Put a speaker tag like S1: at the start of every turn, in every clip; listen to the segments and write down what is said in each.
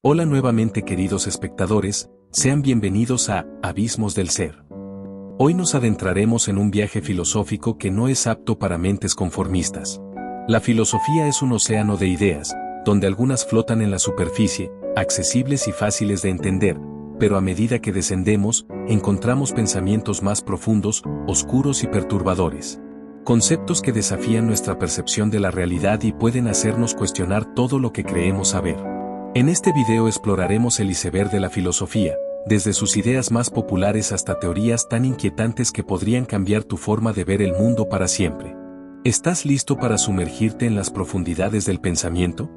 S1: Hola nuevamente queridos espectadores, sean bienvenidos a Abismos del Ser. Hoy nos adentraremos en un viaje filosófico que no es apto para mentes conformistas. La filosofía es un océano de ideas, donde algunas flotan en la superficie, accesibles y fáciles de entender, pero a medida que descendemos, encontramos pensamientos más profundos, oscuros y perturbadores. Conceptos que desafían nuestra percepción de la realidad y pueden hacernos cuestionar todo lo que creemos saber. En este video exploraremos el iceberg de la filosofía, desde sus ideas más populares hasta teorías tan inquietantes que podrían cambiar tu forma de ver el mundo para siempre. ¿Estás listo para sumergirte en las profundidades del pensamiento?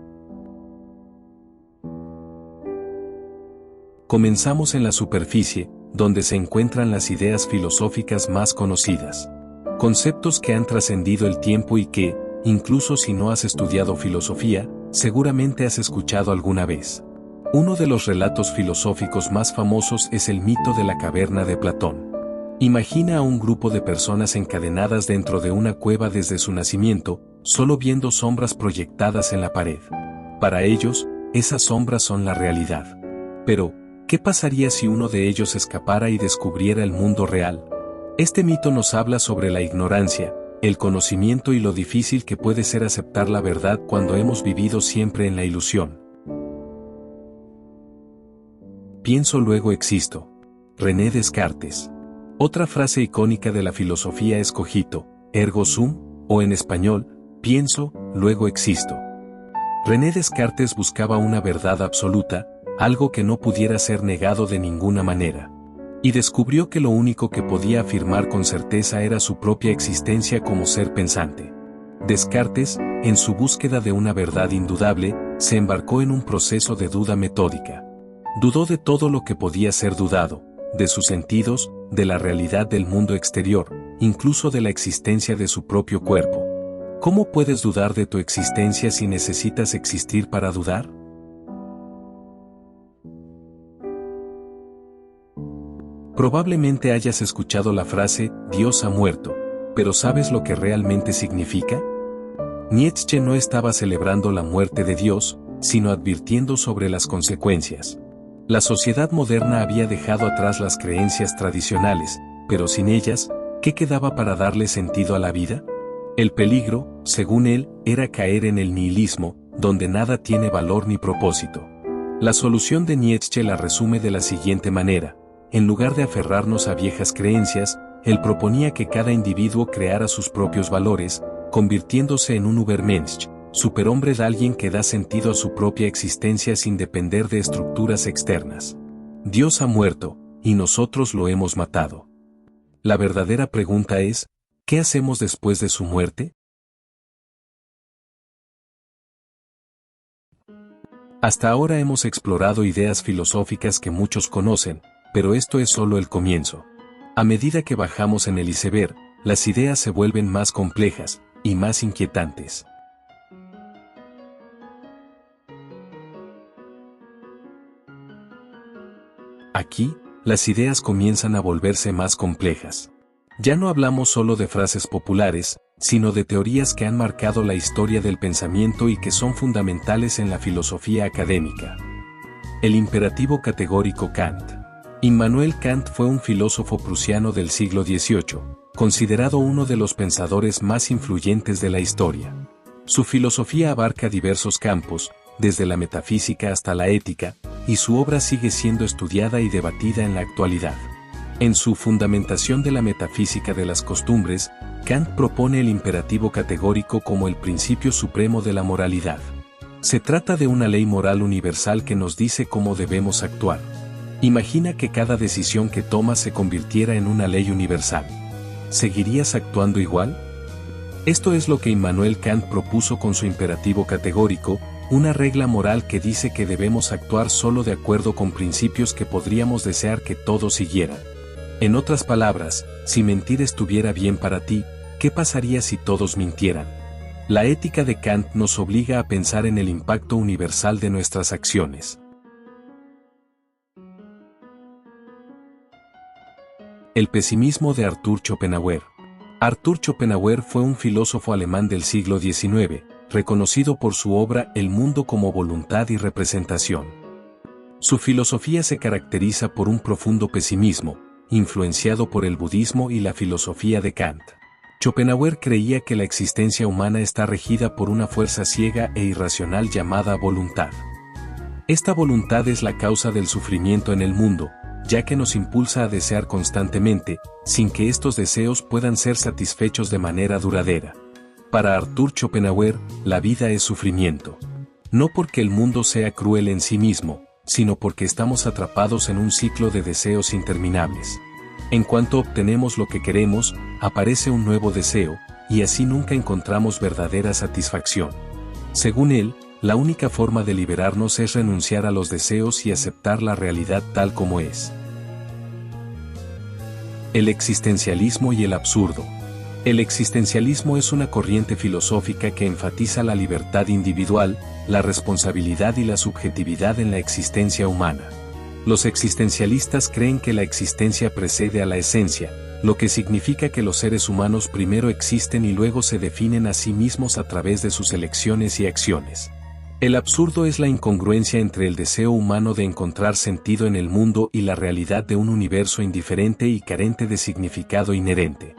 S1: Comenzamos en la superficie, donde se encuentran las ideas filosóficas más conocidas. Conceptos que han trascendido el tiempo y que, incluso si no has estudiado filosofía, seguramente has escuchado alguna vez. Uno de los relatos filosóficos más famosos es el mito de la caverna de Platón. Imagina a un grupo de personas encadenadas dentro de una cueva desde su nacimiento, solo viendo sombras proyectadas en la pared. Para ellos, esas sombras son la realidad. Pero, ¿qué pasaría si uno de ellos escapara y descubriera el mundo real? Este mito nos habla sobre la ignorancia, el conocimiento y lo difícil que puede ser aceptar la verdad cuando hemos vivido siempre en la ilusión. Pienso luego existo. René Descartes. Otra frase icónica de la filosofía es cogito, ergo sum, o en español, pienso, luego existo. René Descartes buscaba una verdad absoluta, algo que no pudiera ser negado de ninguna manera. Y descubrió que lo único que podía afirmar con certeza era su propia existencia como ser pensante. Descartes, en su búsqueda de una verdad indudable, se embarcó en un proceso de duda metódica. Dudó de todo lo que podía ser dudado, de sus sentidos, de la realidad del mundo exterior, incluso de la existencia de su propio cuerpo. ¿Cómo puedes dudar de tu existencia si necesitas existir para dudar? Probablemente hayas escuchado la frase, Dios ha muerto, pero ¿sabes lo que realmente significa? Nietzsche no estaba celebrando la muerte de Dios, sino advirtiendo sobre las consecuencias. La sociedad moderna había dejado atrás las creencias tradicionales, pero sin ellas, ¿qué quedaba para darle sentido a la vida? El peligro, según él, era caer en el nihilismo, donde nada tiene valor ni propósito. La solución de Nietzsche la resume de la siguiente manera. En lugar de aferrarnos a viejas creencias, él proponía que cada individuo creara sus propios valores, convirtiéndose en un Übermensch, superhombre de alguien que da sentido a su propia existencia sin depender de estructuras externas. Dios ha muerto, y nosotros lo hemos matado. La verdadera pregunta es, ¿qué hacemos después de su muerte? Hasta ahora hemos explorado ideas filosóficas que muchos conocen, pero esto es solo el comienzo. A medida que bajamos en el iceberg, las ideas se vuelven más complejas y más inquietantes. Aquí, las ideas comienzan a volverse más complejas. Ya no hablamos solo de frases populares, sino de teorías que han marcado la historia del pensamiento y que son fundamentales en la filosofía académica. El imperativo categórico Kant. Immanuel Kant fue un filósofo prusiano del siglo XVIII, considerado uno de los pensadores más influyentes de la historia. Su filosofía abarca diversos campos, desde la metafísica hasta la ética, y su obra sigue siendo estudiada y debatida en la actualidad. En su Fundamentación de la metafísica de las costumbres, Kant propone el imperativo categórico como el principio supremo de la moralidad. Se trata de una ley moral universal que nos dice cómo debemos actuar. Imagina que cada decisión que tomas se convirtiera en una ley universal. ¿Seguirías actuando igual? Esto es lo que Immanuel Kant propuso con su imperativo categórico, una regla moral que dice que debemos actuar solo de acuerdo con principios que podríamos desear que todos siguieran. En otras palabras, si mentir estuviera bien para ti, ¿qué pasaría si todos mintieran? La ética de Kant nos obliga a pensar en el impacto universal de nuestras acciones. El pesimismo de Arthur Schopenhauer. Arthur Schopenhauer fue un filósofo alemán del siglo XIX, reconocido por su obra El mundo como voluntad y representación. Su filosofía se caracteriza por un profundo pesimismo, influenciado por el budismo y la filosofía de Kant. Schopenhauer creía que la existencia humana está regida por una fuerza ciega e irracional llamada voluntad. Esta voluntad es la causa del sufrimiento en el mundo, ya que nos impulsa a desear constantemente, sin que estos deseos puedan ser satisfechos de manera duradera. Para Arthur Schopenhauer, la vida es sufrimiento. No porque el mundo sea cruel en sí mismo, sino porque estamos atrapados en un ciclo de deseos interminables. En cuanto obtenemos lo que queremos, aparece un nuevo deseo, y así nunca encontramos verdadera satisfacción. Según él, la única forma de liberarnos es renunciar a los deseos y aceptar la realidad tal como es. El existencialismo y el absurdo. El existencialismo es una corriente filosófica que enfatiza la libertad individual, la responsabilidad y la subjetividad en la existencia humana. Los existencialistas creen que la existencia precede a la esencia, lo que significa que los seres humanos primero existen y luego se definen a sí mismos a través de sus elecciones y acciones. El absurdo es la incongruencia entre el deseo humano de encontrar sentido en el mundo y la realidad de un universo indiferente y carente de significado inherente.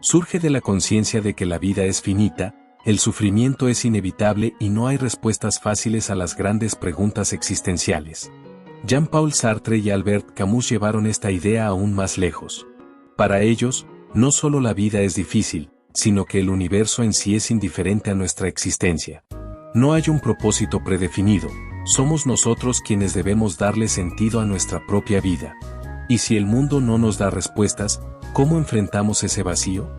S1: Surge de la conciencia de que la vida es finita, el sufrimiento es inevitable y no hay respuestas fáciles a las grandes preguntas existenciales. Jean-Paul Sartre y Albert Camus llevaron esta idea aún más lejos. Para ellos, no solo la vida es difícil, sino que el universo en sí es indiferente a nuestra existencia. No hay un propósito predefinido, somos nosotros quienes debemos darle sentido a nuestra propia vida. Y si el mundo no nos da respuestas, ¿cómo enfrentamos ese vacío?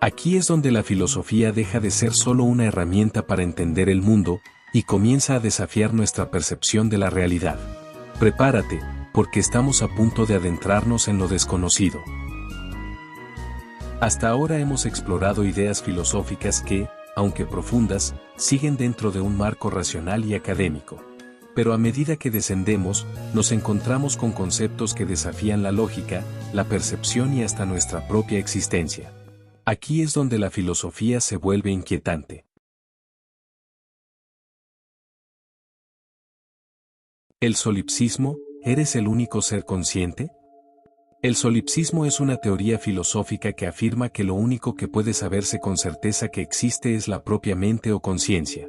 S1: Aquí es donde la filosofía deja de ser solo una herramienta para entender el mundo, y comienza a desafiar nuestra percepción de la realidad. Prepárate, porque estamos a punto de adentrarnos en lo desconocido. Hasta ahora hemos explorado ideas filosóficas que, aunque profundas, siguen dentro de un marco racional y académico. Pero a medida que descendemos, nos encontramos con conceptos que desafían la lógica, la percepción y hasta nuestra propia existencia. Aquí es donde la filosofía se vuelve inquietante. ¿El solipsismo, eres el único ser consciente? El solipsismo es una teoría filosófica que afirma que lo único que puede saberse con certeza que existe es la propia mente o conciencia.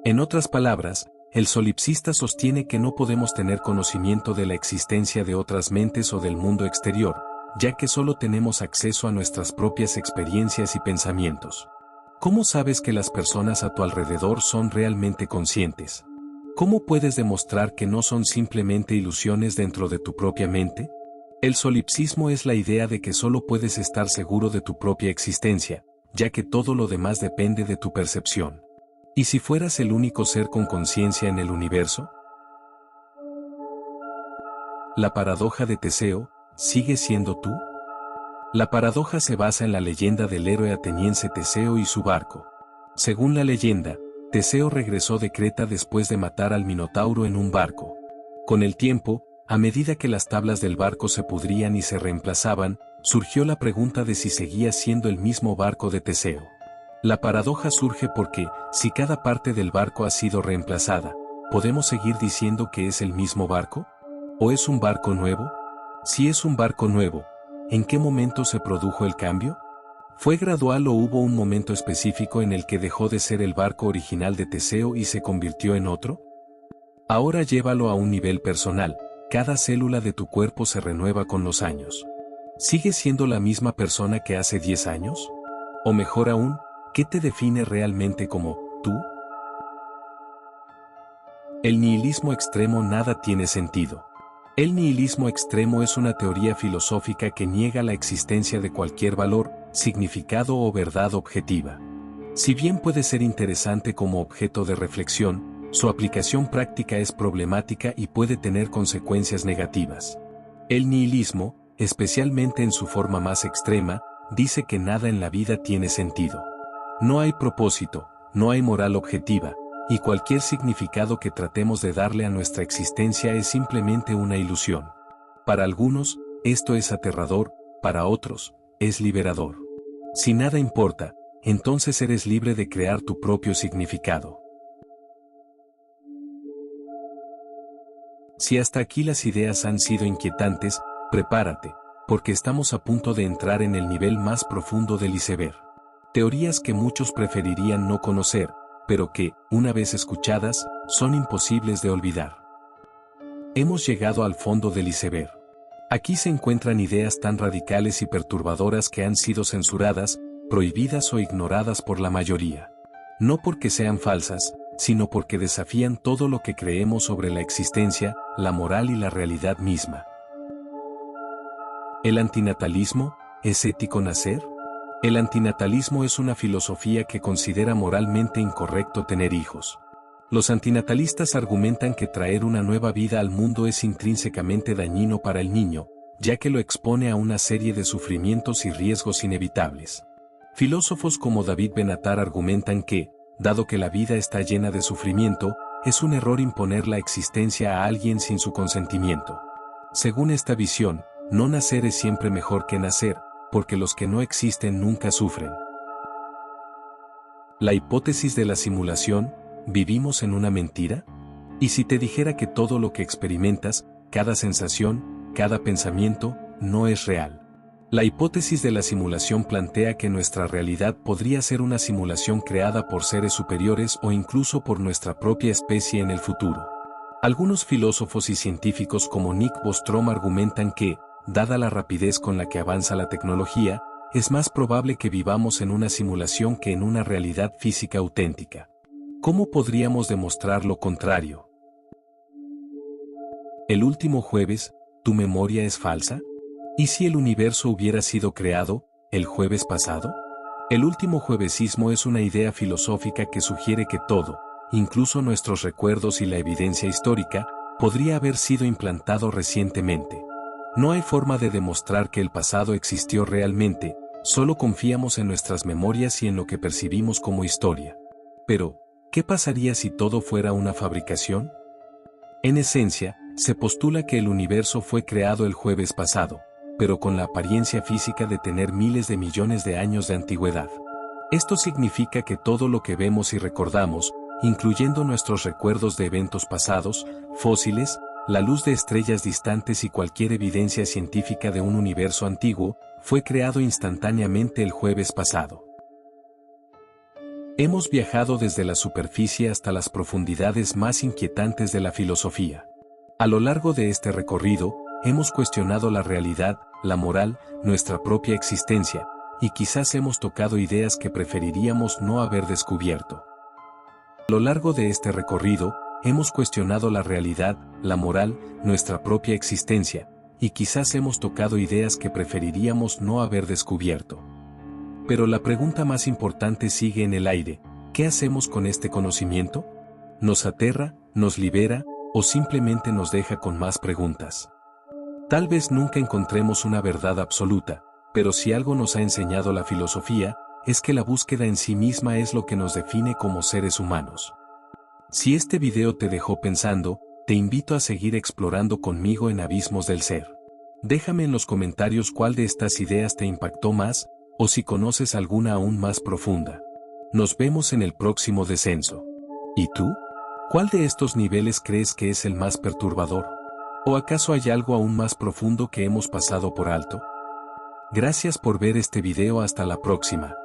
S1: En otras palabras, el solipsista sostiene que no podemos tener conocimiento de la existencia de otras mentes o del mundo exterior, ya que solo tenemos acceso a nuestras propias experiencias y pensamientos. ¿Cómo sabes que las personas a tu alrededor son realmente conscientes? ¿Cómo puedes demostrar que no son simplemente ilusiones dentro de tu propia mente? El solipsismo es la idea de que solo puedes estar seguro de tu propia existencia, ya que todo lo demás depende de tu percepción. ¿Y si fueras el único ser con conciencia en el universo? La paradoja de Teseo, ¿sigues siendo tú? La paradoja se basa en la leyenda del héroe ateniense Teseo y su barco. Según la leyenda, Teseo regresó de Creta después de matar al Minotauro en un barco. Con el tiempo, a medida que las tablas del barco se pudrían y se reemplazaban, surgió la pregunta de si seguía siendo el mismo barco de Teseo. La paradoja surge porque, si cada parte del barco ha sido reemplazada, ¿podemos seguir diciendo que es el mismo barco? ¿O es un barco nuevo? Si es un barco nuevo, ¿en qué momento se produjo el cambio? ¿Fue gradual o hubo un momento específico en el que dejó de ser el barco original de Teseo y se convirtió en otro? Ahora llévalo a un nivel personal. Cada célula de tu cuerpo se renueva con los años. ¿Sigues siendo la misma persona que hace 10 años? O mejor aún, ¿qué te define realmente como tú? El nihilismo extremo. Nada tiene sentido. El nihilismo extremo es una teoría filosófica que niega la existencia de cualquier valor, significado o verdad objetiva. Si bien puede ser interesante como objeto de reflexión, su aplicación práctica es problemática y puede tener consecuencias negativas. El nihilismo, especialmente en su forma más extrema, dice que nada en la vida tiene sentido. No hay propósito, no hay moral objetiva, y cualquier significado que tratemos de darle a nuestra existencia es simplemente una ilusión. Para algunos, esto es aterrador, para otros, es liberador. Si nada importa, entonces eres libre de crear tu propio significado. Si hasta aquí las ideas han sido inquietantes, prepárate, porque estamos a punto de entrar en el nivel más profundo del iceberg. Teorías que muchos preferirían no conocer, pero que, una vez escuchadas, son imposibles de olvidar. Hemos llegado al fondo del iceberg. Aquí se encuentran ideas tan radicales y perturbadoras que han sido censuradas, prohibidas o ignoradas por la mayoría. No porque sean falsas, sino porque desafían todo lo que creemos sobre la existencia, la moral y la realidad misma. ¿El antinatalismo es ético nacer? El antinatalismo es una filosofía que considera moralmente incorrecto tener hijos. Los antinatalistas argumentan que traer una nueva vida al mundo es intrínsecamente dañino para el niño, ya que lo expone a una serie de sufrimientos y riesgos inevitables. Filósofos como David Benatar argumentan que, dado que la vida está llena de sufrimiento, es un error imponer la existencia a alguien sin su consentimiento. Según esta visión, no nacer es siempre mejor que nacer, porque los que no existen nunca sufren. La hipótesis de la simulación, ¿vivimos en una mentira? ¿Y si te dijera que todo lo que experimentas, cada sensación, cada pensamiento, no es real? La hipótesis de la simulación plantea que nuestra realidad podría ser una simulación creada por seres superiores o incluso por nuestra propia especie en el futuro. Algunos filósofos y científicos como Nick Bostrom argumentan que, dada la rapidez con la que avanza la tecnología, es más probable que vivamos en una simulación que en una realidad física auténtica. ¿Cómo podríamos demostrar lo contrario? El último jueves, ¿tu memoria es falsa? ¿Y si el universo hubiera sido creado el jueves pasado? El último juevesismo es una idea filosófica que sugiere que todo, incluso nuestros recuerdos y la evidencia histórica, podría haber sido implantado recientemente. No hay forma de demostrar que el pasado existió realmente, solo confiamos en nuestras memorias y en lo que percibimos como historia. Pero, ¿qué pasaría si todo fuera una fabricación? En esencia, se postula que el universo fue creado el jueves pasado, pero con la apariencia física de tener miles de millones de años de antigüedad. Esto significa que todo lo que vemos y recordamos, incluyendo nuestros recuerdos de eventos pasados, fósiles, la luz de estrellas distantes y cualquier evidencia científica de un universo antiguo, fue creado instantáneamente el jueves pasado. Hemos viajado desde la superficie hasta las profundidades más inquietantes de la filosofía. A lo largo de este recorrido, hemos cuestionado la realidad, la moral, nuestra propia existencia, y quizás hemos tocado ideas que preferiríamos no haber descubierto. A lo largo de este recorrido, hemos cuestionado la realidad, la moral, nuestra propia existencia, y quizás hemos tocado ideas que preferiríamos no haber descubierto. Pero la pregunta más importante sigue en el aire: ¿qué hacemos con este conocimiento? ¿Nos aterra, nos libera, o simplemente nos deja con más preguntas? Tal vez nunca encontremos una verdad absoluta, pero si algo nos ha enseñado la filosofía, es que la búsqueda en sí misma es lo que nos define como seres humanos. Si este video te dejó pensando, te invito a seguir explorando conmigo en Abismos del Ser. Déjame en los comentarios cuál de estas ideas te impactó más, o si conoces alguna aún más profunda. Nos vemos en el próximo descenso. ¿Y tú? ¿Cuál de estos niveles crees que es el más perturbador? ¿O acaso hay algo aún más profundo que hemos pasado por alto? Gracias por ver este video, hasta la próxima.